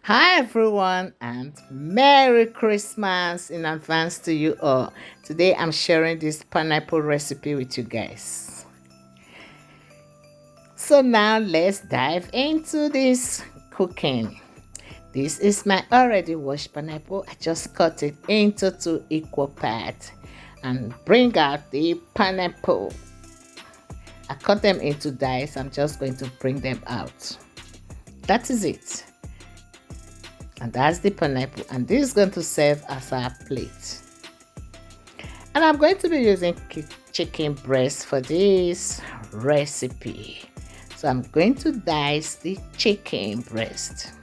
Hi everyone and Merry Christmas in advance to you all. Today I'm sharing this pineapple recipe with you guys. So now let's dive into this cooking. This is my already washed pineapple. I just cut it into two equal parts and bring out the pineapple. I cut them into dice. I'm just going to bring them out. That is it. And that's the pineapple, and this is going to serve as our plate. And I'm going to be using chicken breast for this recipe. So I'm going to dice the chicken breast.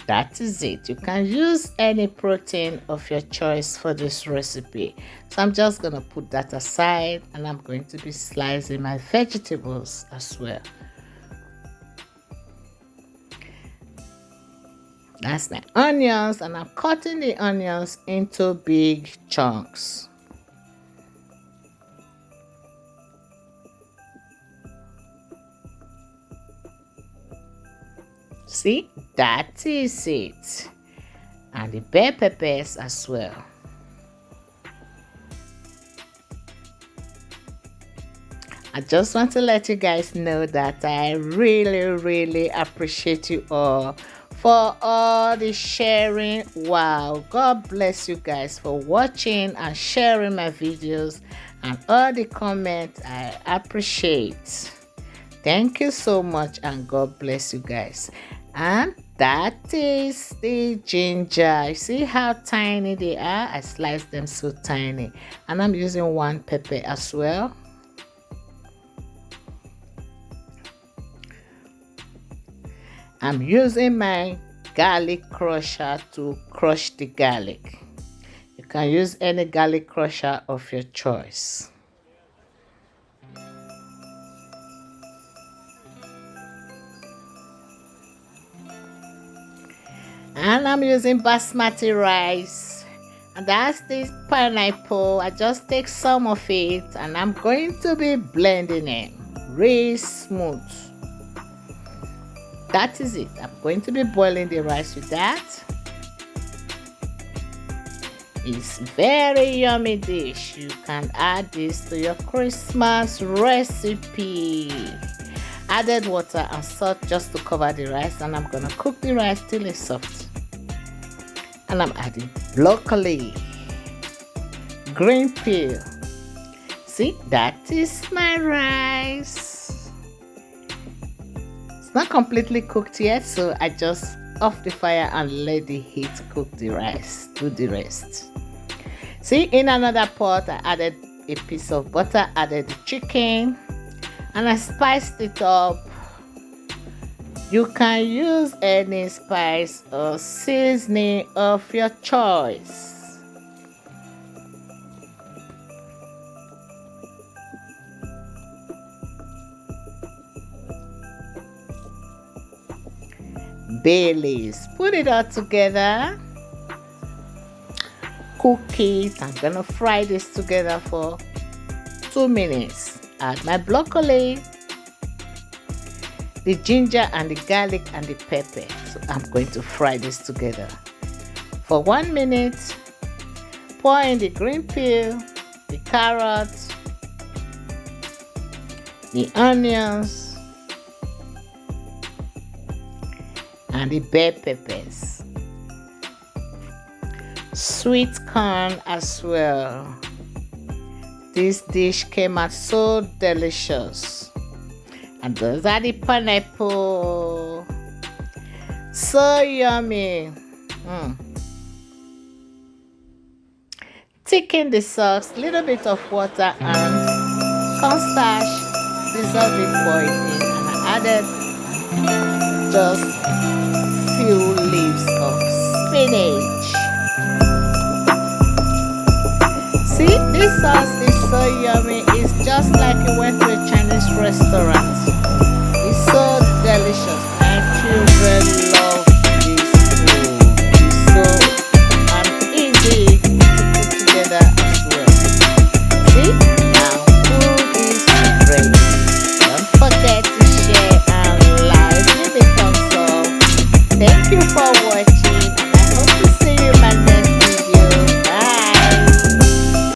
That is it. You can use any protein of your choice for this recipe. So I'm just going to put that aside, and I'm going to be slicing my vegetables as well. That's my onions, and I'm cutting the onions into big chunks. See, that is it. And the bell peppers as well. I just want to let you guys know that I really appreciate you all for all the sharing. Wow, God bless you guys for watching and sharing my videos and all the comments. I appreciate. Thank you so much, and God bless you guys. And that is the ginger. You see how tiny they are? I sliced them so tiny. And I'm using one pepper as well. I'm using my garlic crusher to crush the garlic. You can use any garlic crusher of your choice. And I'm using basmati rice, and that's this pineapple. I just take some of it and I'm going to be blending it real smooth. That is it. I'm going to be boiling the rice with that. It's very yummy dish. You can add this to your Christmas recipe. Added water and salt just to cover the rice, and I'm gonna cook the rice till it's soft. And I'm adding broccoli, green peel. See, that is my rice. It's not completely cooked yet, so I just off the fire and let the heat cook the rice. Do the rest. See, in another pot, I added a piece of butter, added the chicken, and I spiced it up. You can use any spice or seasoning of your choice. Bay leaves. Put it all together. Cook it. I'm gonna fry this together for 2 minutes. Add my broccoli, the ginger and the garlic and the pepper. So I'm going to fry this together for 1 minute. Pour in the green peel, the carrots, the onions, and the bell peppers. Sweet corn as well. This dish came out so delicious. And those are the pineapple. So yummy. Thicken the sauce, little bit of water and cornstarch, dissolve it, pour it in, and I added just few leaves of spinach. See, this sauce is so yummy. It's just like you went to a Chinese restaurant. It's so delicious. My children love this food. It's so easy to put together as well. See, now put this Thank you for watching.